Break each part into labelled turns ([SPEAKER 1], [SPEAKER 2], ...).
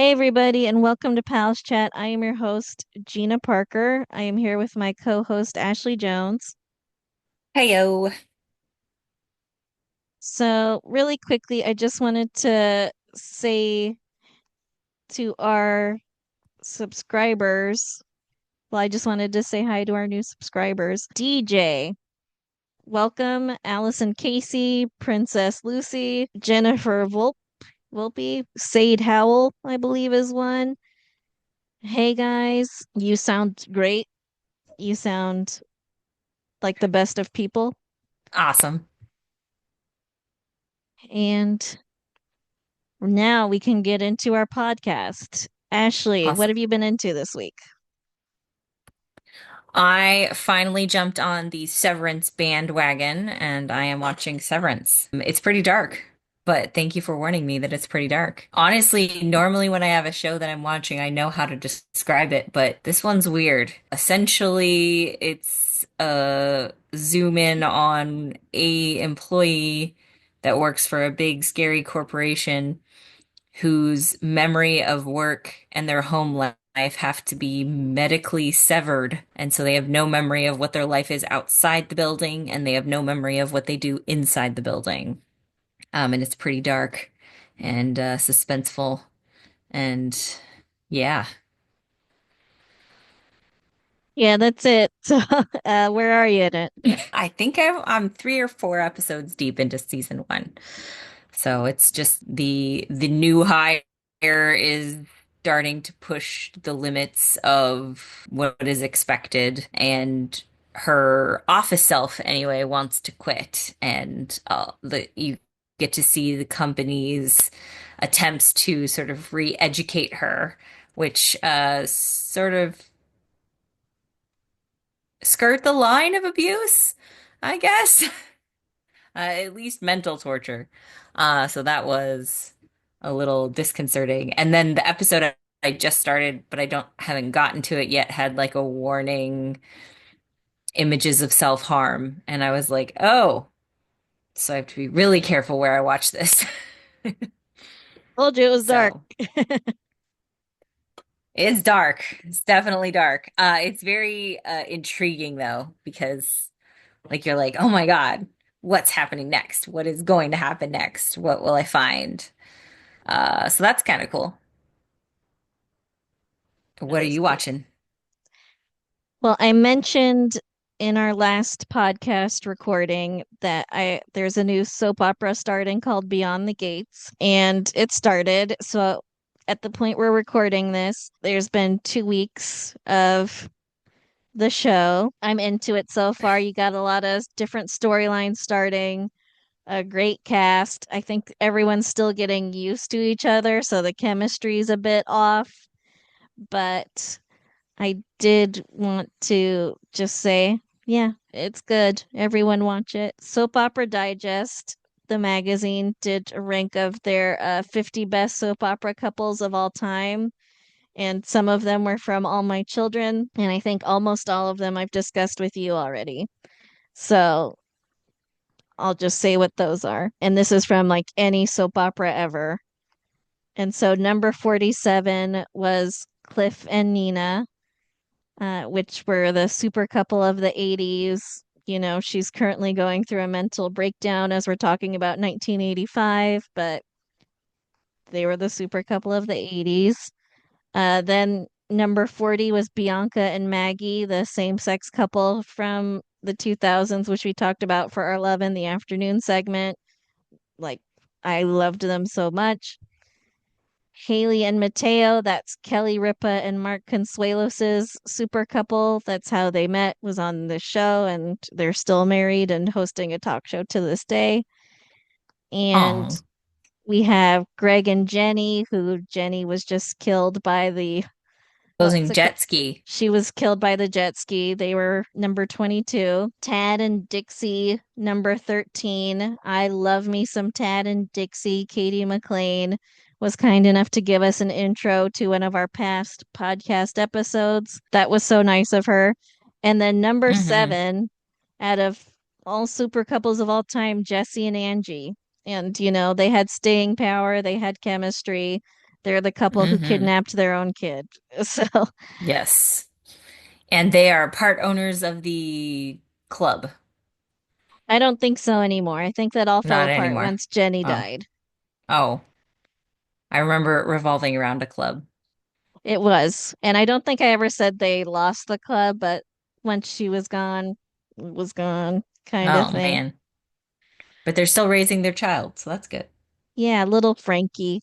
[SPEAKER 1] Hey, everybody, and welcome to Pals Chat. I am your host, Gina Parker. I am here with my co host, Ashley Jones.
[SPEAKER 2] Heyo.
[SPEAKER 1] So, really quickly, I just wanted to say to our subscribers, well, I just wanted to say hi to our new subscribers. DJ, welcome. Allison Casey, Princess Lucy, Jennifer Volpe, Sade Howell, I believe is one. Hey, guys, you sound great. You sound like the best of people.
[SPEAKER 2] Awesome.
[SPEAKER 1] And now we can get into our podcast. Ashley, what
[SPEAKER 2] Awesome.
[SPEAKER 1] have you been into this week?
[SPEAKER 2] I finally jumped on the Severance bandwagon and I am watching Severance. It's pretty dark, but thank you for warning me that it's pretty dark. Honestly, normally when I have a show that I'm watching, I know how to describe it, but this one's weird. Essentially, it's a zoom in on a employee that works for a big scary corporation whose memory of work and their home life have to be medically severed. And so they have no memory of what their life is outside the building, and they have no memory of what they do inside the building. And it's pretty dark and suspenseful. And yeah,
[SPEAKER 1] Yeah, that's it. So, where are you in it?
[SPEAKER 2] I think I'm 3 or 4 episodes deep into season one. So it's just the new hire is starting to push the limits of what is expected, and her office self anyway wants to quit, and the you get to see the company's attempts to sort of re-educate her, which sort of skirt the line of abuse, I guess. At least mental torture. So that was a little disconcerting. And then the episode I just started, but I don't haven't gotten to it yet, had like a warning, images of self-harm, and I was like, oh, so I have to be really careful where I watch this.
[SPEAKER 1] Told you it was dark.
[SPEAKER 2] So it's dark. It's definitely dark. It's very intriguing though, because like you're like, oh my God, what's happening next? What is going to happen next? What will I find? So that's kind of cool.
[SPEAKER 1] That
[SPEAKER 2] What are
[SPEAKER 1] is
[SPEAKER 2] you
[SPEAKER 1] cool.
[SPEAKER 2] watching?
[SPEAKER 1] Well, I mentioned in our last podcast recording that I there's a new soap opera starting called Beyond the Gates, and it started. So at the point we're recording this, there's been 2 weeks of the show. I'm into it so far. You got a lot of different storylines starting, a great cast. I think everyone's still getting used to each other, so the chemistry's a bit off, but I did want to just say, yeah, it's good. Everyone watch it. Soap Opera Digest, the magazine, did a rank of their 50 best soap opera couples of all time. And some of them were from All My Children. And I think almost all of them I've discussed with you already. So I'll just say what those are. And this is from like any soap opera ever. And so number 47 was Cliff and Nina, which were the super couple of the 80s. You know, she's currently going through a mental breakdown as we're talking about 1985, but they were the super couple of the 80s. Then number 40 was Bianca and Maggie, the same-sex couple from the 2000s, which we talked about for our Love in the Afternoon segment. Like, I loved them so much. Haley and Mateo, that's Kelly Ripa and Mark Consuelos's super couple. That's how they met, was on the show, and they're still married and hosting a talk show to this day. And
[SPEAKER 2] Oh,
[SPEAKER 1] we have Greg and Jenny, who Jenny was just killed by the what was
[SPEAKER 2] closing
[SPEAKER 1] it called?
[SPEAKER 2] jet ski.
[SPEAKER 1] She was killed by the jet ski. They were number 22. Tad and Dixie, number 13. I love me some Tad and Dixie. Katie McLean was kind enough to give us an intro to one of our past podcast episodes. That was so nice of her. And then number
[SPEAKER 2] Hmm.
[SPEAKER 1] 7, out of all super couples of all time, Jesse and Angie. And, you know, they had staying power, they had chemistry. They're the couple who
[SPEAKER 2] Hmm.
[SPEAKER 1] kidnapped their own kid. So
[SPEAKER 2] Yes. And they are part owners of the club.
[SPEAKER 1] I don't think so anymore. I think that all fell
[SPEAKER 2] Not
[SPEAKER 1] apart
[SPEAKER 2] anymore.
[SPEAKER 1] once Jenny
[SPEAKER 2] Oh.
[SPEAKER 1] died.
[SPEAKER 2] Oh. I remember it revolving around a club.
[SPEAKER 1] It was. And I don't think I ever said they lost the club, but once she was gone kind of
[SPEAKER 2] Oh
[SPEAKER 1] thing.
[SPEAKER 2] man. But they're still raising their child, so that's good.
[SPEAKER 1] Yeah, little Frankie.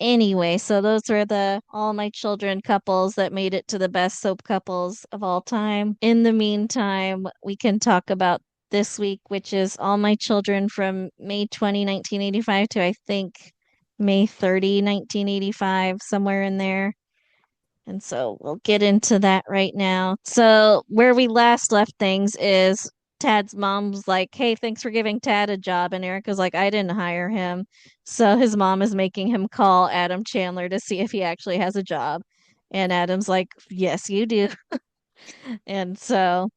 [SPEAKER 1] Anyway, so those were the All My Children couples that made it to the best soap couples of all time. In the meantime, we can talk about this week, which is All My Children from May 20, 1985 to I think May 30, 1985, somewhere in there. And so we'll get into that right now. So, where we last left things is Tad's mom's like, "Hey, thanks for giving Tad a job." And Erica's like, "I didn't hire him." So his mom is making him call Adam Chandler to see if he actually has a job. And Adam's like, "Yes, you do." And so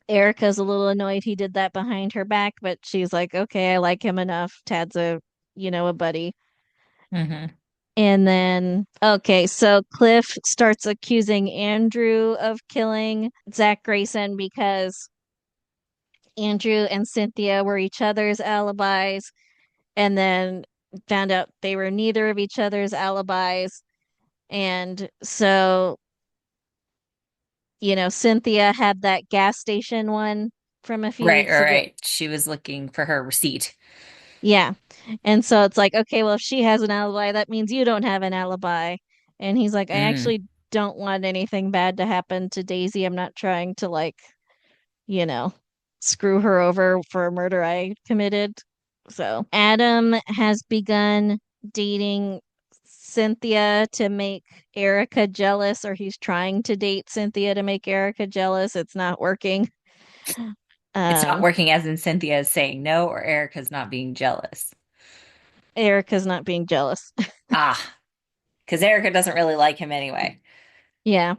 [SPEAKER 1] Erica's a little annoyed he did that behind her back, but she's like, "Okay, I like him enough. Tad's a buddy."
[SPEAKER 2] Hmm.
[SPEAKER 1] And then, okay, so Cliff starts accusing Andrew of killing Zach Grayson because Andrew and Cynthia were each other's alibis, and then found out they were neither of each other's alibis. And so, Cynthia had that gas station one from a few
[SPEAKER 2] Right,
[SPEAKER 1] weeks
[SPEAKER 2] right,
[SPEAKER 1] ago.
[SPEAKER 2] right. She was looking for her receipt.
[SPEAKER 1] Yeah. And so it's like, okay, well, if she has an alibi, that means you don't have an alibi. And he's like, I
[SPEAKER 2] Mm.
[SPEAKER 1] actually don't want anything bad to happen to Daisy. I'm not trying to, like, you know, screw her over for a murder I committed. So Adam has begun dating Cynthia to make Erica jealous, or he's trying to date Cynthia to make Erica jealous. It's not working.
[SPEAKER 2] It's not
[SPEAKER 1] Um,
[SPEAKER 2] working as in Cynthia is saying no or Erica's not being jealous.
[SPEAKER 1] Erica's not being jealous.
[SPEAKER 2] Ah, because Erica doesn't really like him anyway.
[SPEAKER 1] Yeah.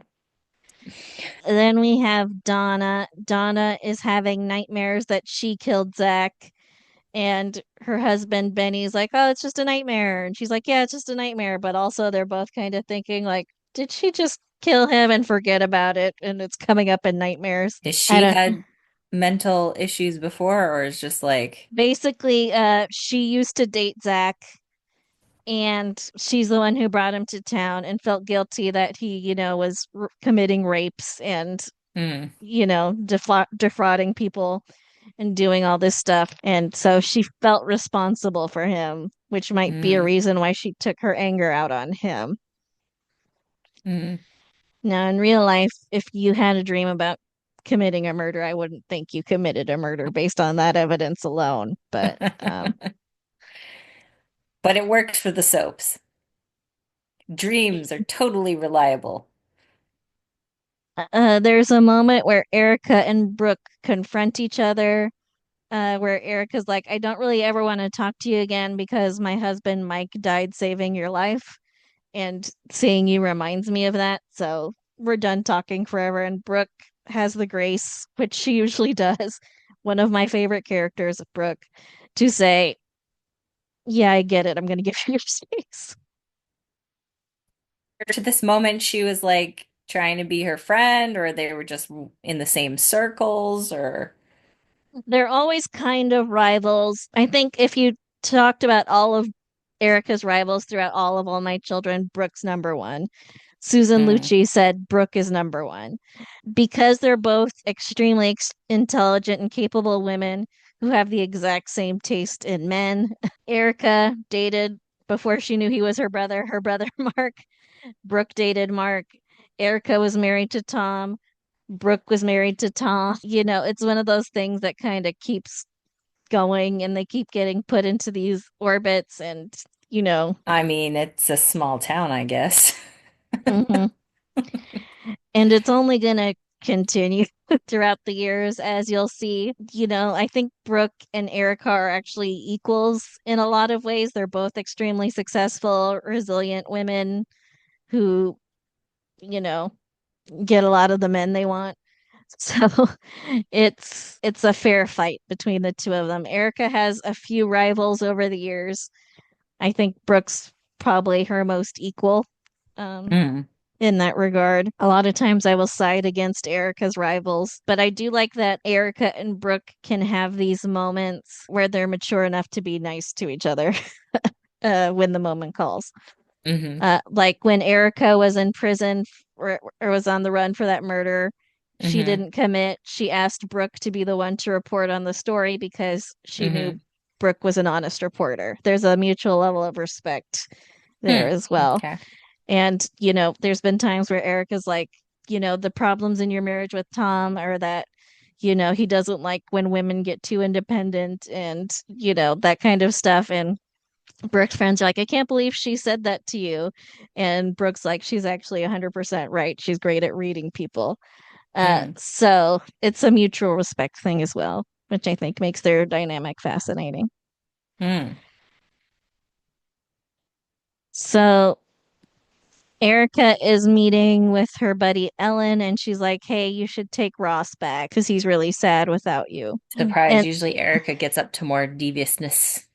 [SPEAKER 1] Then we have Donna. Donna is having nightmares that she killed Zach. And her husband, Benny's like, oh, it's just a nightmare. And she's like, yeah, it's just a nightmare. But also, they're both kind of thinking, like, did she just kill him and forget about it? And it's coming up in nightmares.
[SPEAKER 2] Has
[SPEAKER 1] I
[SPEAKER 2] she
[SPEAKER 1] don't,
[SPEAKER 2] had mental issues before or is just like,
[SPEAKER 1] basically, she used to date Zach, and she's the one who brought him to town and felt guilty that he, was committing rapes and,
[SPEAKER 2] hmm,
[SPEAKER 1] defrauding people and doing all this stuff. And so she felt responsible for him, which might be a
[SPEAKER 2] hmm,
[SPEAKER 1] reason why she took her anger out on him.
[SPEAKER 2] hmm.
[SPEAKER 1] Now, in real life, if you had a dream about committing a murder, I wouldn't think you committed a murder based on that evidence alone. But
[SPEAKER 2] But it worked for the soaps. Dreams are totally reliable.
[SPEAKER 1] there's a moment where Erica and Brooke confront each other, where Erica's like, I don't really ever want to talk to you again because my husband Mike died saving your life. And seeing you reminds me of that. So we're done talking forever. And Brooke has the grace, which she usually does, one of my favorite characters, Brooke, to say, yeah, I get it. I'm going to give you your space.
[SPEAKER 2] To this moment, she was like trying to be her friend, or they were just in the same circles, or
[SPEAKER 1] They're always kind of rivals. I think if you talked about all of Erica's rivals throughout All My Children, Brooke's number one. Susan
[SPEAKER 2] mm,
[SPEAKER 1] Lucci said Brooke is number one because they're both extremely intelligent and capable women who have the exact same taste in men. Erica dated before she knew he was her brother Mark. Brooke dated Mark. Erica was married to Tom. Brooke was married to Tom. It's one of those things that kind of keeps going and they keep getting put into these orbits and, you know,
[SPEAKER 2] I mean, it's a small town, I guess.
[SPEAKER 1] mhm. And it's only going to continue throughout the years, as you'll see. I think Brooke and Erica are actually equals in a lot of ways. They're both extremely successful, resilient women who, you know, get a lot of the men they want. So it's a fair fight between the two of them. Erica has a few rivals over the years. I think Brooke's probably her most equal. Um,
[SPEAKER 2] Mm.
[SPEAKER 1] in that regard. A lot of times I will side against Erica's rivals, but I do like that Erica and Brooke can have these moments where they're mature enough to be nice to each other when the moment calls.
[SPEAKER 2] Hmm.
[SPEAKER 1] Like when Erica was in prison or was on the run for that murder, she
[SPEAKER 2] Hmm.
[SPEAKER 1] didn't commit. She asked Brooke to be the one to report on the story because she knew
[SPEAKER 2] Hmm.
[SPEAKER 1] Brooke was an honest reporter. There's a mutual level of respect there
[SPEAKER 2] Hmm.
[SPEAKER 1] as well.
[SPEAKER 2] Okay.
[SPEAKER 1] And, there's been times where Erica's like, the problems in your marriage with Tom are that, he doesn't like when women get too independent and, that kind of stuff. And Brooke's friends are like, I can't believe she said that to you. And Brooke's like, she's actually 100% right. She's great at reading people.
[SPEAKER 2] Mm.
[SPEAKER 1] So it's a mutual respect thing as well, which I think makes their dynamic fascinating.
[SPEAKER 2] Mm.
[SPEAKER 1] So Erica is meeting with her buddy Ellen, and she's like, "Hey, you should take Ross back because he's really sad without you."
[SPEAKER 2] Surprise,
[SPEAKER 1] And
[SPEAKER 2] usually Erica gets up to more deviousness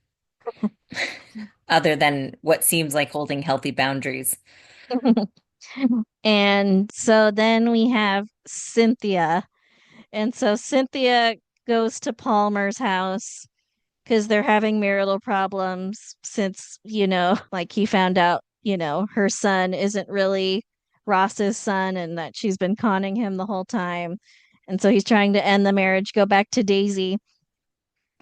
[SPEAKER 2] other than what seems like holding healthy boundaries.
[SPEAKER 1] and so then we have Cynthia, and so Cynthia goes to Palmer's house because they're having marital problems since, like he found out, her son isn't really Ross's son and that she's been conning him the whole time. And so he's trying to end the marriage, go back to Daisy.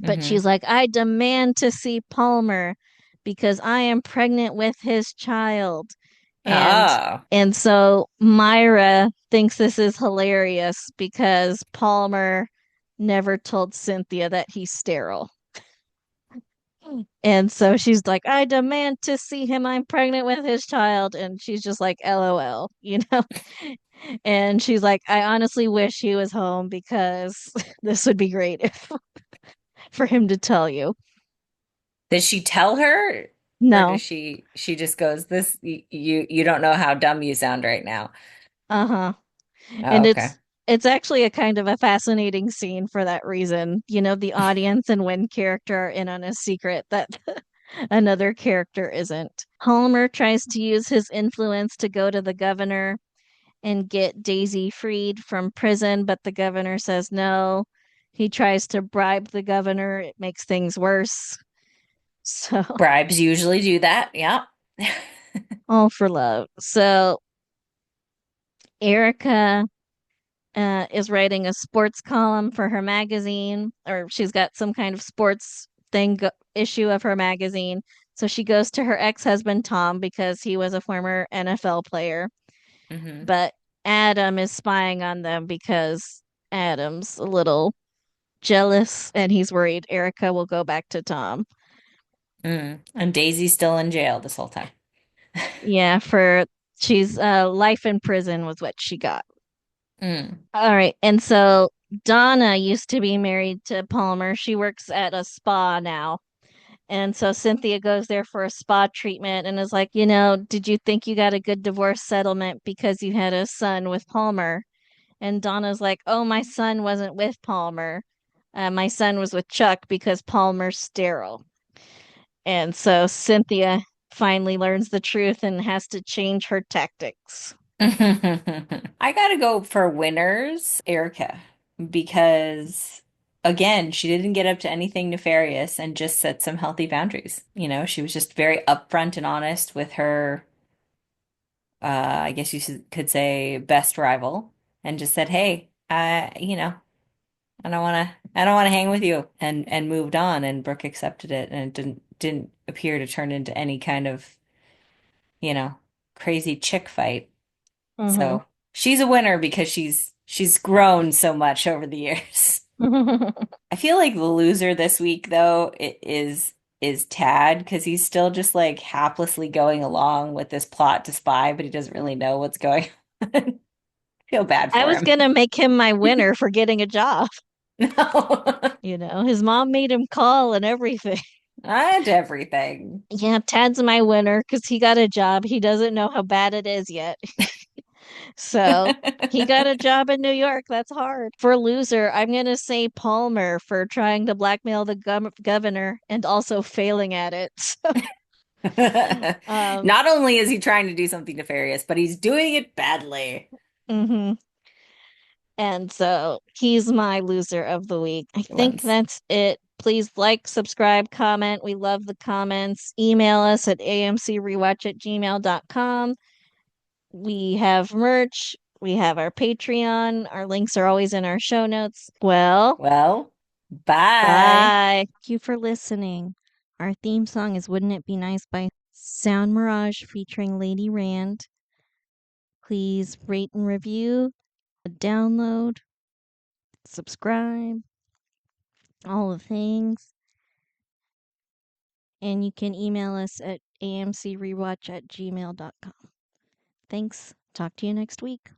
[SPEAKER 1] But
[SPEAKER 2] Hmm.
[SPEAKER 1] she's like, I demand to see Palmer because I am pregnant with his child. And
[SPEAKER 2] Oh,
[SPEAKER 1] and so Myra thinks this is hilarious because Palmer never told Cynthia that he's sterile. And so she's like, I demand to see him. I'm pregnant with his child. And she's just like, LOL. And she's like, I honestly wish he was home because this would be great for him to tell you.
[SPEAKER 2] did she tell her, or
[SPEAKER 1] No.
[SPEAKER 2] does she just goes, this you don't know how dumb you sound right now.
[SPEAKER 1] Uh-huh.
[SPEAKER 2] Oh,
[SPEAKER 1] And
[SPEAKER 2] okay.
[SPEAKER 1] it's actually a kind of a fascinating scene for that reason. The audience and one character are in on a secret that another character isn't. Homer tries to use his influence to go to the governor and get Daisy freed from prison, but the governor says no. He tries to bribe the governor. It makes things worse. So,
[SPEAKER 2] Bribes usually do that. Yeah.
[SPEAKER 1] all for love. So, Erica is writing a sports column for her magazine, or she's got some kind of sports issue of her magazine. So she goes to her ex-husband Tom because he was a former NFL player,
[SPEAKER 2] Hmm.
[SPEAKER 1] but Adam is spying on them because Adam's a little jealous and he's worried Erica will go back to Tom.
[SPEAKER 2] Mm. And Daisy's still in jail this whole time.
[SPEAKER 1] Yeah, for she's life in prison was what she got.
[SPEAKER 2] Mm.
[SPEAKER 1] All right. And so Donna used to be married to Palmer. She works at a spa now. And so Cynthia goes there for a spa treatment and is like, did you think you got a good divorce settlement because you had a son with Palmer? And Donna's like, oh, my son wasn't with Palmer. My son was with Chuck because Palmer's sterile. And so Cynthia finally learns the truth and has to change her tactics.
[SPEAKER 2] I gotta go for winners, Erica, because again, she didn't get up to anything nefarious and just set some healthy boundaries. She was just very upfront and honest with her, I guess could say best rival, and just said, "Hey, I don't want to hang with you," and moved on. And Brooke accepted it, and it didn't appear to turn into any kind of, you know, crazy chick fight.
[SPEAKER 1] Hmm.
[SPEAKER 2] So she's a winner because she's grown so much over the years. I feel like the loser this week though is Tad because he's still just like haplessly going along with this plot to spy, but he doesn't really know what's going on. Feel bad
[SPEAKER 1] I
[SPEAKER 2] for
[SPEAKER 1] was
[SPEAKER 2] him.
[SPEAKER 1] gonna make him my winner for getting a job.
[SPEAKER 2] No.
[SPEAKER 1] His mom made him call and everything.
[SPEAKER 2] And everything.
[SPEAKER 1] Yeah, Tad's my winner because he got a job. He doesn't know how bad it is yet. So he got a job in New York. That's hard. For loser, I'm gonna say Palmer for trying to blackmail the governor and also failing at it. Um,
[SPEAKER 2] Not only is he trying to do something nefarious, but he's doing it badly.
[SPEAKER 1] mhm. And so he's my loser of the week. I think
[SPEAKER 2] Once.
[SPEAKER 1] that's it. Please like, subscribe, comment. We love the comments. Email us at amcrewatch@gmail.com. We have merch. We have our Patreon. Our links are always in our show notes. Well,
[SPEAKER 2] Well, bye.
[SPEAKER 1] bye. Thank you for listening. Our theme song is Wouldn't It Be Nice by Sound Mirage featuring Lady Rand. Please rate and review, download, subscribe, all the things. And you can email us at amcrewatch@gmail.com. Thanks. Talk to you next week.